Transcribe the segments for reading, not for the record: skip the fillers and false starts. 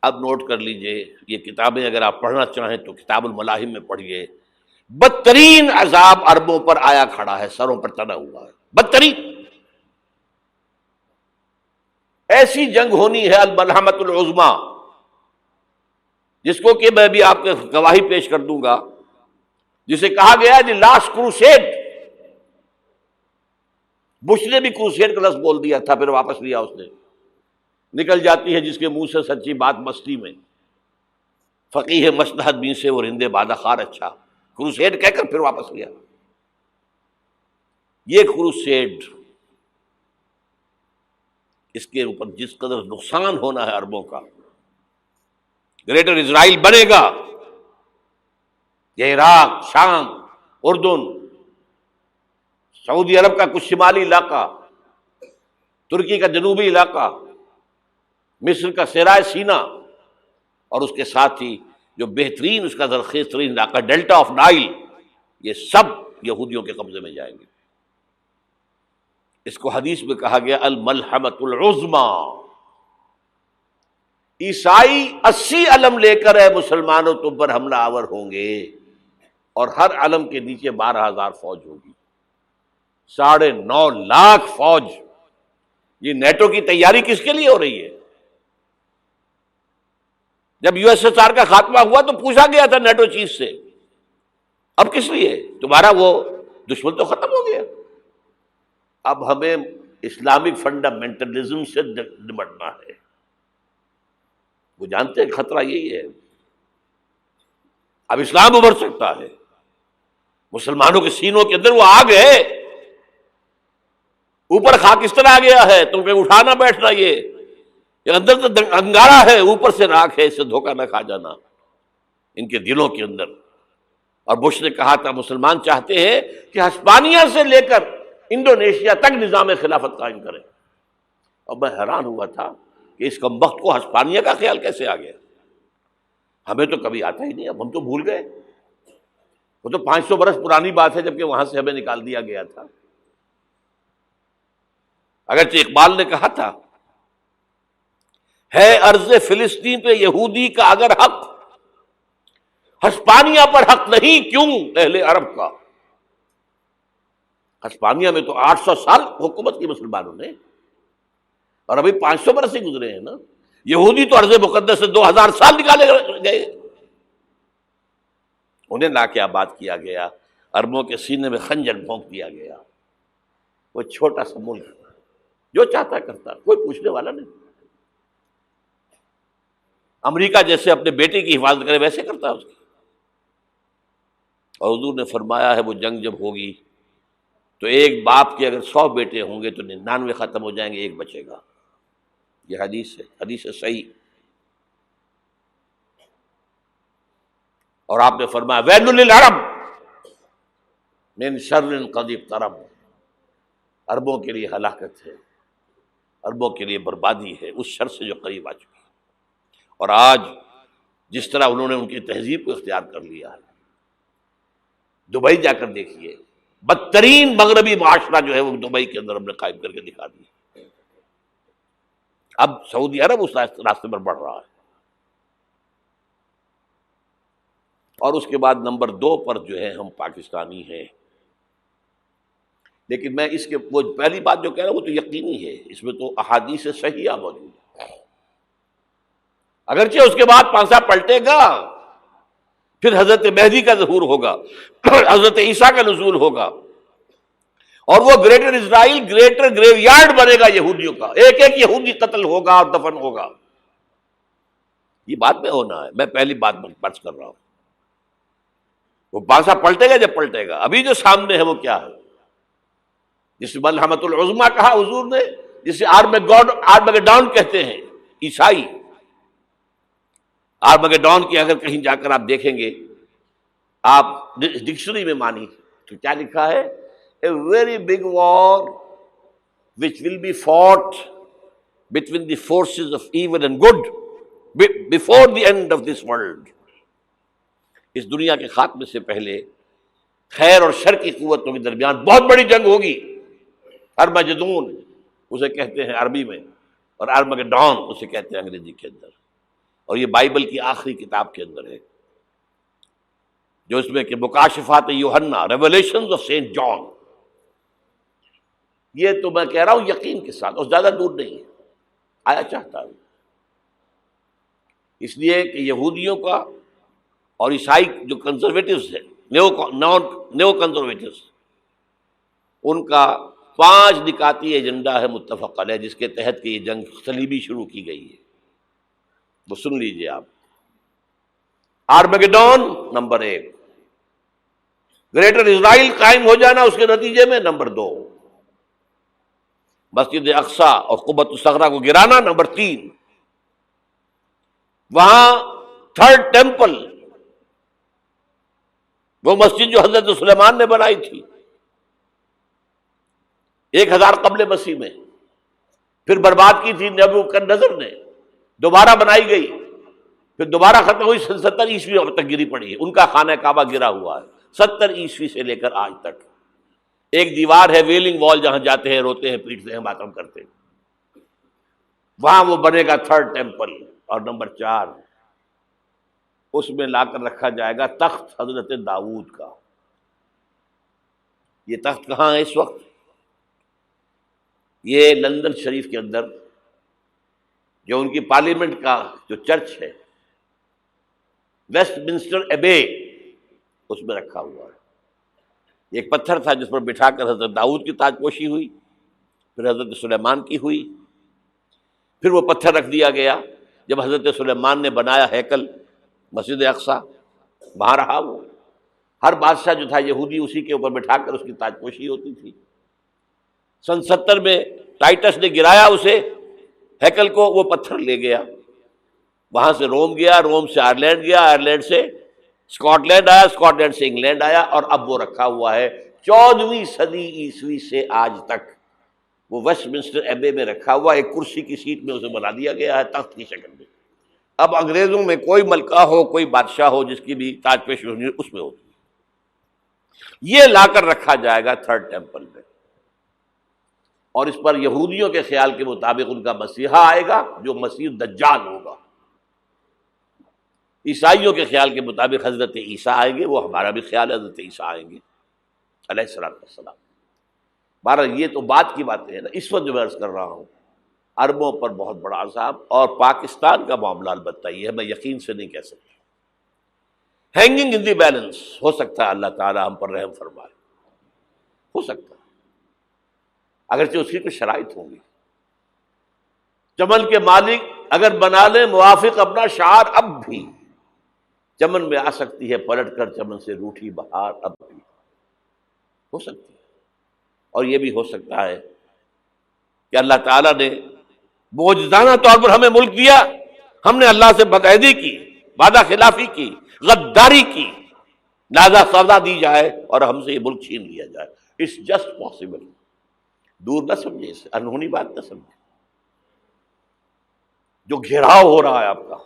اب نوٹ کر لیجئے، یہ کتابیں اگر آپ پڑھنا چاہیں تو کتاب الملاحم میں پڑھیے، بدترین عذاب عربوں پر آیا کھڑا ہے، سروں پر تنا ہوا ہے، بدترین ایسی جنگ ہونی ہے الملحمۃ العظمیٰ، جس کو کہ میں بھی آپ کے گواہی پیش کر دوں گا، جسے کہا گیا دی لاسٹ کروسیڈ۔ بش نے بھی کروسیڈ کا لفظ بول دیا تھا، پھر واپس لیا اس نے۔ نکل جاتی ہے جس کے منہ سے سچی بات مستی میں، فقیہ مصلحت بین سے وہ رندے بادہ خار اچھا، کروسیڈ کہہ کر پھر واپس لیا۔ یہ کروسیڈ، اس کے اوپر جس قدر نقصان ہونا ہے عربوں کا، گریٹر اسرائیل بنے گا، یہ عراق، شام، اردن، سعودی عرب کا کچھ شمالی علاقہ، ترکی کا جنوبی علاقہ، مصر کا صحرائے سینا، اور اس کے ساتھ ہی جو بہترین اس کا زرخیز ترین علاقہ ڈیلٹا آف نائل، یہ سب یہودیوں کے قبضے میں جائیں گے۔ اس کو حدیث میں کہا گیا الملحمۃ العظمیٰ۔ عیسائی 80 علم لے کر اے مسلمانوں تم پر حملہ آور ہوں گے، اور ہر علم کے نیچے 12,000 فوج ہوگی، 9.5 لاکھ فوج۔ یہ نیٹو کی تیاری کس کے لیے ہو رہی ہے؟ جب یو ایس ایس آر کا خاتمہ ہوا تو پوچھا گیا تھا نیٹو چیف سے، اب کس لیے؟ تمہارا وہ دشمن تو ختم ہو گیا، اب ہمیں اسلامک فنڈامنٹلزم سے نمٹنا ہے۔ وہ جانتے ہیں خطرہ یہی ہے، اب اسلام ابھر سکتا ہے، مسلمانوں کے سینوں کے اندر وہ آگ ہے، اوپر خاکستر آ گیا ہے، تم پہ اٹھانا بیٹھنا، یہ اندر تو انگارہ ہے، اوپر سے راکھ ہے، اس سے دھوکہ نہ کھا جانا ان کے دلوں کے اندر۔ اور بش نے کہا تھا مسلمان چاہتے ہیں کہ ہسپانیہ سے لے کر انڈونیشیا تک نظام خلافت قائم کریں، اور میں حیران ہوا تھا کہ اس کمبخت کو ہسپانیہ کا خیال کیسے آ گیا؟ ہمیں تو کبھی آتا ہی نہیں، اب ہم تو بھول گئے، وہ تو 500 برس پرانی بات ہے جبکہ وہاں سے ہمیں نکال دیا گیا تھا۔ اگرچہ اقبال نے کہا تھا ہے ارض فلسطین پہ یہودی کا اگر حق، ہسپانیہ پر حق نہیں کیوں اہل عرب کا؟ ہسپانیہ میں تو 800 سال حکومت کی مسلمانوں نے، اور ابھی 500 برس سے گزرے ہیں نا۔ یہودی تو ارض مقدس سے 2000 سال نکالے گئے، انہیں لا کے آباد کیا گیا، عربوں کے سینے میں خنجر بھونک دیا گیا۔ وہ چھوٹا سا ملک جو چاہتا کرتا، کوئی پوچھنے والا نہیں۔ امریکہ جیسے اپنے بیٹے کی حفاظت کرے ویسے کرتا اس کی۔ اور حضور نے فرمایا ہے وہ جنگ جب ہوگی تو ایک باپ کے اگر 100 بیٹے ہوں گے تو 99 ختم ہو جائیں گے، ایک بچے گا۔ یہ حدیث ہے، حدیث ہے صحیح۔ اور آپ نے فرمایا ویل للعرب من شر قد اقترب، عربوں کے لیے ہلاکت ہے، عربوں کے لیے بربادی ہے اس شر سے جو قریب آ چکی ہے۔ اور آج جس طرح انہوں نے ان کی تہذیب کو اختیار کر لیا ہے، دبئی جا کر دیکھیے، بدترین مغربی معاشرہ جو ہے وہ دبئی کے اندر ہم نے قائم کر کے دکھا دیا۔ اب سعودی عرب اس راستے پر بڑھ رہا ہے۔ اور اس کے بعد نمبر 2 پر جو ہے ہم پاکستانی ہیں، لیکن میں اس کے وہ پہلی بات جو کہہ رہا ہوں وہ تو یقینی ہے، اس میں تو احادیث صحیحہ موجود ہے۔ اگرچہ اس کے بعد پانسا پلٹے گا، پھر حضرت مہدی کا ظہور ہوگا، حضرت عیسیٰ کا نزول ہوگا، اور وہ گریٹر اسرائیل گریٹر گریو یارڈ بنے گا یہودیوں کا، ایک ایک یہودی قتل ہوگا اور دفن ہوگا۔ یہ بات میں ہونا ہے، میں پہلی بات بات کر رہا ہوں۔ وہ پانسا پلٹے گا جب پلٹے گا، ابھی جو سامنے ہے وہ کیا ہے؟ جس ملحمۃ العظمیٰ کہا حضور نے، جسے آرمگیڈون کہتے ہیں عیسائی۔ آرمگیڈون کی اگر کہیں جا کر آپ دیکھیں گے، آپ ڈکشنری میں مانی تو کیا لکھا ہے؟ A very big war which will be fought between the forces of evil and good before the end of this world۔ اس دنیا کے خاتمے سے پہلے خیر اور شر کی قوتوں کے درمیان بہت بڑی جنگ ہوگی۔ ارمجدون اسے کہتے ہیں عربی میں، اور آرمگیڈون اسے کہتے ہیں انگریزی کے اندر۔ اور یہ بائبل کی آخری کتاب کے اندر ہے، جو اس میں کہ مکاشفات یوحنا، ریولیشنز آف سینٹ جان. یہ تو میں کہہ رہا ہوں یقین کے ساتھ، اور زیادہ دور نہیں ہے، آیا چاہتا ہوں. اس لیے کہ یہودیوں کا اور عیسائی جو کنزرویٹوز ہیں، نیو کنزرویٹوز، ان کا 5 نکاتی ایجنڈا ہے متفق علیہ، جس کے تحت کہ یہ جنگ صلیبی شروع کی گئی ہے. وہ سن لیجئے آپ. آرمیگیڈون نمبر 1، گریٹر اسرائیل قائم ہو جانا اس کے نتیجے میں نمبر 2، مسجد اقصی اور قبۃ الصغریٰ کو گرانا نمبر 3، وہاں 3rd ٹیمپل، وہ مسجد جو حضرت سلیمان نے بنائی تھی 1000 قبل مسیح میں، پھر برباد کی تھی نبوکدنضر نے، دوبارہ بنائی گئی، پھر دوبارہ ختم ہوئی 70 عیسوی تک گری پڑی ہے. ان کا خانہ کعبہ گرا ہوا ہے 70 عیسوی سے لے کر آج تک. ایک دیوار ہے ویلنگ وال، جہاں جاتے ہیں، روتے ہیں، پیٹتے ہیں، ماتم کرتے ہیں، وہاں وہ بنے گا 3rd ٹیمپل. اور نمبر 4، اس میں لا کر رکھا جائے گا تخت حضرت داؤد کا. یہ تخت کہاں ہے اس وقت؟ یہ لندن شریف کے اندر، جو ان کی پارلیمنٹ کا جو چرچ ہے، ویسٹ منسٹر ایبے، اس میں رکھا ہوا ہے. ایک پتھر تھا جس پر بٹھا کر حضرت داؤد کی تاج پوشی ہوئی، پھر حضرت سلیمان کی ہوئی، پھر وہ پتھر رکھ دیا گیا جب حضرت سلیمان نے بنایا ہیکل مسجد اقصی، وہاں رہا وہ. ہر بادشاہ جو تھا یہودی اسی کے اوپر بٹھا کر اس کی تاج پوشی ہوتی تھی. سن 70 میں ٹائٹس نے گرایا اسے، ہیکل کو، وہ پتھر لے گیا، وہاں سے روم گیا، روم سے آئرلینڈ گیا، آئرلینڈ سے اسکاٹ لینڈ آیا، اسکاٹ لینڈ سے انگلینڈ آیا، اور اب وہ رکھا ہوا ہے 14ویں صدی عیسوی سے آج تک. وہ ویسٹ منسٹر ایبے میں رکھا ہوا، ایک کرسی کی سیٹ میں اسے بنا دیا گیا ہے تخت کی شکل میں. اب انگریزوں میں کوئی ملکہ ہو، کوئی بادشاہ ہو جس کی بھی تاج پوشی ہونی اس میں ہوتی. یہ لا کر رکھا جائے گا 3rd ٹیمپل میں، اور اس پر یہودیوں کے خیال کے مطابق ان کا مسیحا آئے گا جو مسیح دجال ہوگا. عیسائیوں کے خیال کے مطابق حضرت عیسیٰ آئیں گے، وہ ہمارا بھی خیال ہے حضرت عیسیٰ آئیں گے علیہ السلام. بہرحال یہ تو بات کی باتیں ہیں نا. اس وقت جو میں عرض کر رہا ہوں، عربوں پر بہت بڑا عذاب، اور پاکستان کا معاملہ البتہ یہ ہے، میں یقین سے نہیں کہہ سکتا. ہینگنگ ان دی بیلنس، ہو سکتا ہے اللہ تعالی ہم پر رحم فرمائے، ہو سکتا ہے، اگرچہ اس کی کچھ شرائط ہوں گی. چمن کے مالک اگر بنا لیں موافق اپنا شعار، اب بھی چمن میں آ سکتی ہے پلٹ کر چمن سے روٹھی بہار، اب بھی ہو سکتی ہے. اور یہ بھی ہو سکتا ہے کہ اللہ تعالیٰ نے معجزانہ طور پر ہمیں ملک دیا، ہم نے اللہ سے بدعہدی کی، وعدہ خلافی کی، غداری کی، لہذا سزا دی جائے اور ہم سے یہ ملک چھین لیا جائے. It's just possible. دور نہ سمجھے اسے، انہونی بات نہ سمجھے. جو گھیراؤ ہو رہا ہے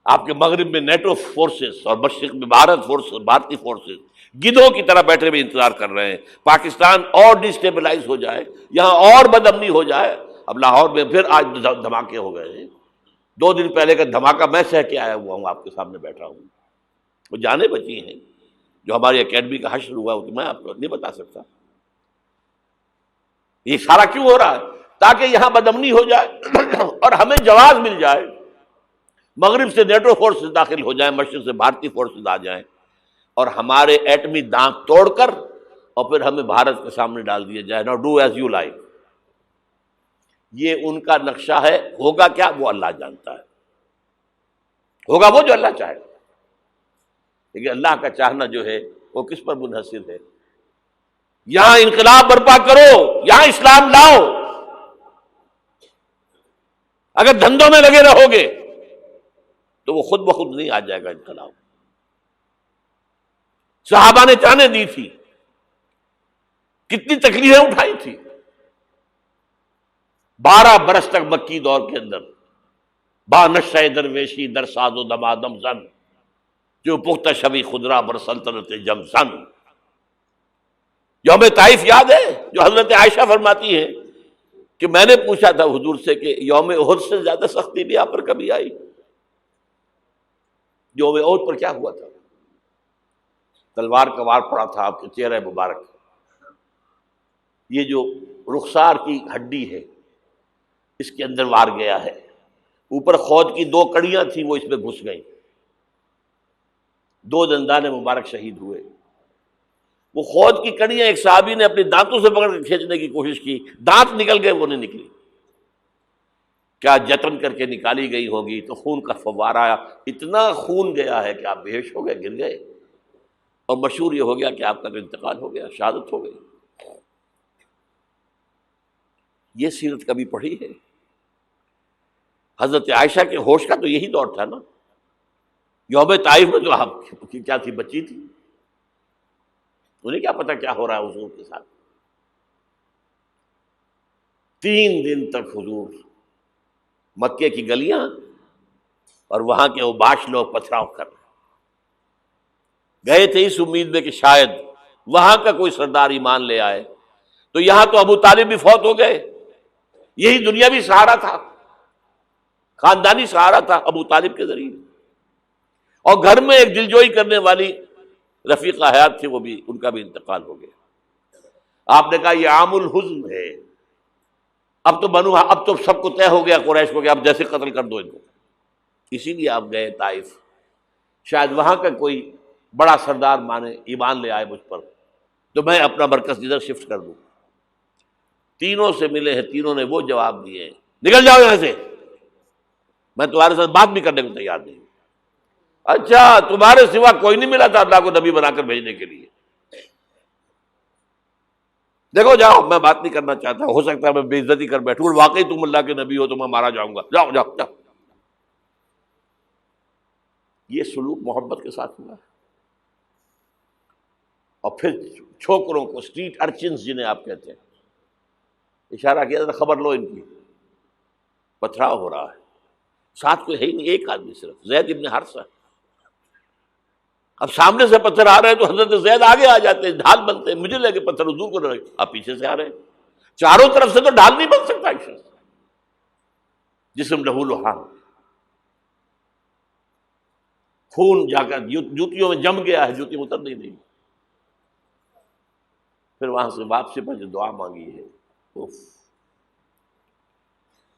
آپ کے مغرب میں نیٹو فورسز اور مشرق میں بھارتی فورسز گدھوں کی طرح بیٹھے ہوئے انتظار کر رہے ہیں پاکستان اور ڈسٹیبلائز ہو جائے، یہاں اور بدامنی ہو جائے. اب لاہور میں پھر آج دھماکے ہو گئے ہیں. 2 دن پہلے کا دھماکہ میں سہ کے آیا ہوا ہوں، آپ کے سامنے بیٹھا ہوں. وہ جانیں بچی ہیں، جو ہماری اکیڈمی کا حشر ہوا تو میں آپ کو نہیں بتا سکتا. یہ سارا کیوں ہو رہا ہے؟ تاکہ یہاں بدامنی ہو جائے اور ہمیں جواز مل جائے. مغرب سے نیٹو فورسز داخل ہو جائیں، مشرق سے بھارتی فورسز آ جائیں، اور ہمارے ایٹمی دانت توڑ کر اور پھر ہمیں بھارت کے سامنے ڈال دیا جائے. نو ڈو ایز یو لائک. یہ ان کا نقشہ ہے. ہوگا کیا وہ اللہ جانتا ہے، ہوگا وہ جو اللہ چاہے. لیکن اللہ کا چاہنا جو ہے وہ کس پر منحصر ہے؟ یہاں انقلاب برپا کرو، یہاں اسلام لاؤ. اگر دھندوں میں لگے رہو گے تو وہ خود بخود نہیں آ جائے گا انقلاب. صحابہ نے جانیں دی تھی، کتنی تکلیفیں اٹھائی تھی. 12 برس تک مکی دور کے اندر با نشہ درویشی در ساز و دمادم زن، جو پختہ شبی خدرا بر سلطنت جم زن. یوم طائف یاد ہے جو حضرت عائشہ فرماتی ہے کہ میں نے پوچھا تھا حضور سے کہ یوم احد سے زیادہ سختی بھی آپ پر کبھی آئی؟ یوم احد پر کیا ہوا تھا؟ تلوار کا وار پڑا تھا آپ کے چہرے مبارک، یہ جو رخسار کی ہڈی ہے اس کے اندر وار گیا ہے، اوپر خود کی 2 کڑیاں تھیں وہ اس میں گھس گئیں، 2 دندان مبارک شہید ہوئے۔ وہ خود کی کڑیاں ایک صحابی نے اپنے دانتوں سے پکڑ کے کھینچنے کی کوشش کی، دانت نکل گئے، وہ نہیں نکلی، کیا جتن کر کے نکالی گئی ہوگی تو خون کا فوارہ آیا، اتنا خون گیا ہے کہ آپ بے ہوش ہو گئے، گر گئے، اور مشہور یہ ہو گیا کہ آپ کا تو انتقال ہو گیا، شہادت ہو گئی۔ یہ سیرت کبھی پڑھی ہے؟ حضرت عائشہ کے ہوش کا تو یہی دور تھا نا، یوم طائف میں تو آپ کی کیا تھی، بچی تھی، انہیں کیا پتا کیا ہو رہا ہے حضور کے ساتھ۔ 3 دن تک حضور مکے کی گلیاں اور وہاں کے اوباش لوگ پتھراؤ کر رہے گئے تھے اس امید میں کہ شاید وہاں کا کوئی سردار ایمان لے آئے، تو یہاں تو ابو طالب بھی فوت ہو گئے، یہی دنیاوی سہارا تھا، خاندانی سہارا تھا ابو طالب کے ذریعے، اور گھر میں ایک دلجوئی کرنے والی رفیقہ حیات تھی، وہ بھی، ان کا بھی انتقال ہو گیا۔ آپ نے کہا یہ عام الحزن ہے، اب تو سب کو طے ہو گیا قریش کو کہ اب جیسے قتل کر دو ان کو، اسی لیے آپ گئے طائف، شاید وہاں کا کوئی بڑا سردار مانے، ایمان لے آئے مجھ پر، تو میں اپنا مرکز ادھر شفٹ کر دوں۔ تینوں سے ملے ہیں، تینوں نے وہ جواب دیے ہیں، نکل جاؤ یہاں سے، میں تمہارے ساتھ بات بھی کرنے کو تیار نہیں۔ اچھا، تمہارے سوا کوئی نہیں ملا تھا اللہ کو نبی بنا کر بھیجنے کے لیے؟ دیکھو جاؤ، میں بات نہیں کرنا چاہتا، ہو سکتا ہے میں بے عزتی کر بیٹھوں، واقعی تم اللہ کے نبی ہو تو میں مارا جاؤں گا، جاؤ جاؤ جاؤ۔ یہ سلوک محبت کے ساتھ ہوا ہے۔ اور پھر چھوکروں کو، اسٹریٹ ارچنز جنہیں آپ کہتے ہیں، اشارہ کیا تھا، خبر لو ان کی، پتھراؤ ہو رہا ہے، ساتھ کوئی ہے ہی نہیں، ایک آدمی صرف، زید ابن حارثہ۔ اب سامنے سے پتھر آ رہے ہیں تو حضرت زید آگے آ جاتے ہیں، ڈھال بنتے ہیں، مجھے لگے پتھر حضور کو لگے، آپ پیچھے سے آ رہے ہیں، چاروں طرف سے تو ڈھال نہیں بن سکتا ایک شخص، جسم لہو لہان، خون جا کر جوتیوں میں جم گیا ہے، جوتی اتر نہیں دی۔ پھر وہاں سے واپسی پر جو دعا مانگی ہے،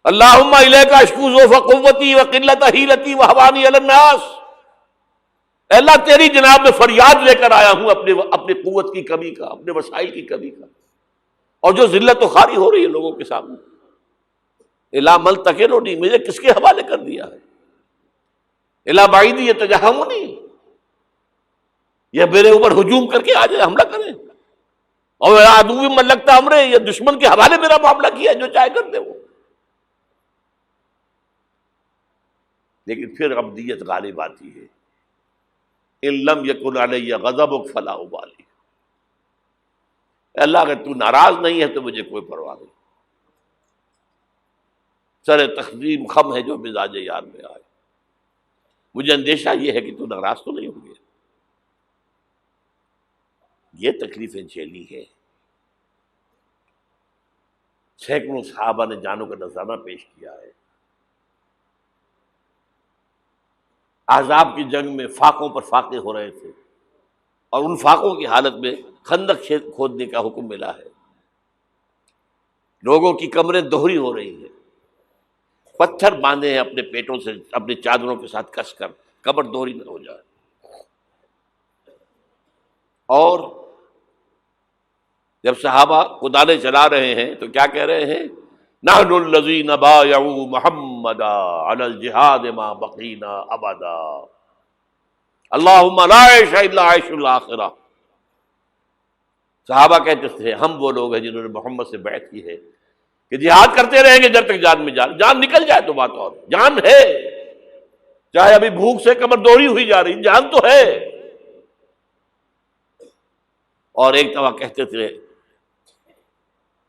اللہم الیک اشکو ضعف قوتی وقلت حیلتی وہوانی علی الناس، اے اللہ تیری جناب میں فریاد لے کر آیا ہوں اپنے قوت کی کمی کا، اپنے وسائل کی کمی کا، اور جو ذلت و خواری ہو رہی ہے لوگوں کے سامنے، الا ملتکلنی، مجھے کس کے حوالے کر دیا ہے، الا بعیدی یتجہمنی، یہ میرے اوپر ہجوم کر کے آ جائے، حملہ کرے، اور عدو من لگتا امرے، یہ دشمن کے حوالے میرا معاملہ کیا، جو چاہے کر دے وہ۔ لیکن پھر عبدیت غالب آتی ہے، ان لم یکن علی غضبک فلا ابالی، اللہ اگر تو ناراض نہیں ہے تو مجھے کوئی پرواہ نہیں، سر تقسیم خم ہے جو مزاج یار میں آئے، مجھے اندیشہ یہ ہے کہ تو ناراض تو نہیں ہو گیا۔ یہ تکلیفیں جھیلی ہے، سینکڑوں صحابہ نے جانوں کا نذرانہ پیش کیا ہے، احزاب کی جنگ میں فاقوں پر فاقے ہو رہے تھے، اور ان فاقوں کی حالت میں خندق کھودنے کا حکم ملا ہے، لوگوں کی کمریں دوہری ہو رہی ہیں، پتھر باندھے ہیں اپنے پیٹوں سے، اپنے چادروں کے ساتھ کس کر، کمر دوہری نہ ہو جائے۔ اور جب صحابہ کدالیں چلا رہے ہیں تو کیا کہہ رہے ہیں؟ نحن الذین بایعوا محمدا علی الجہاد ما بقینا ابدا، اللہم لا عیش الا عیش الاخرہ۔ صحابہ کہتے تھے ہم وہ لوگ ہیں جنہوں نے محمد سے بیعت کی ہے کہ جہاد کرتے رہیں گے جب تک جان میں جان نکل جائے تو بات، اور جان ہے، چاہے ابھی بھوک سے کمر دوڑی ہوئی جا رہی، جان تو ہے۔ اور ایک دفعہ کہتے تھے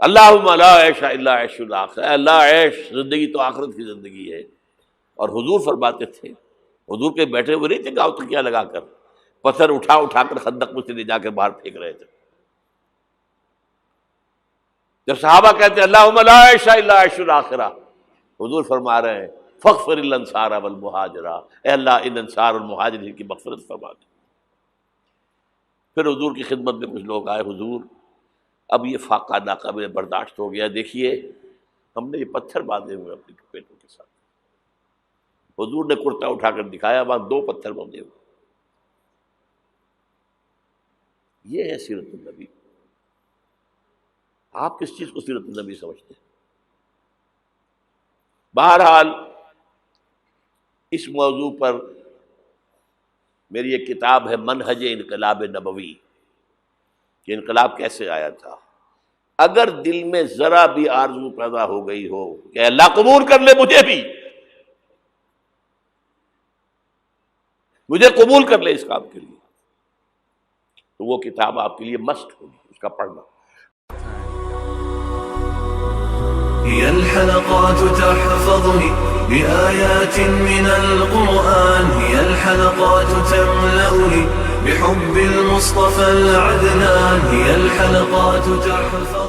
اللہم لا عیش الا عیش الاخرہ، اے اللہ عیش، زندگی تو آخرت کی زندگی ہے۔ اور حضور فرماتے تھے، حضور کے بیٹھے ہوئے نہیں تھے گاؤں تکیہ لگا کر، پتھر اٹھا کر خندق میں سے لے جا کر باہر پھینک رہے تھے، جب صحابہ کہتے ہیں اللہم لا عیش الا عیش الآخرہ، حضور فرما رہے ہیں فاغفر الانصار والمہاجرہ، اے اللہ ان انصار اور مہاجرین کی مغفرت فرما دے۔ پھر حضور کی خدمت میں کچھ لوگ آئے، حضور اب یہ فاقہ ناقابل برداشت ہو گیا، دیکھیے ہم نے یہ پتھر باندھے ہوئے اپنے پیٹوں کے ساتھ۔ حضور نے کرتا اٹھا کر دکھایا، وہاں 2 پتھر باندھے ہوئے۔ یہ ہے سیرت النبی۔ آپ کس چیز کو سیرت النبی سمجھتے ہیں؟ بہرحال اس موضوع پر میری ایک کتاب ہے منہج انقلاب نبوی، کہ انقلاب کیسے آیا تھا۔ اگر دل میں ذرا بھی آرزو پیدا ہو گئی ہو کہ اللہ قبول کر لے مجھے بھی، مجھے قبول کر لے اس کام کے لیے، تو وہ کتاب آپ کے لیے مست ہوگی، اس کا پڑھنا۔ هي الحلقات تحفظني بآيات من القرآن، هي الحلقات تملأني بحب المصطفى العدنان، هي الحلقات تحفظني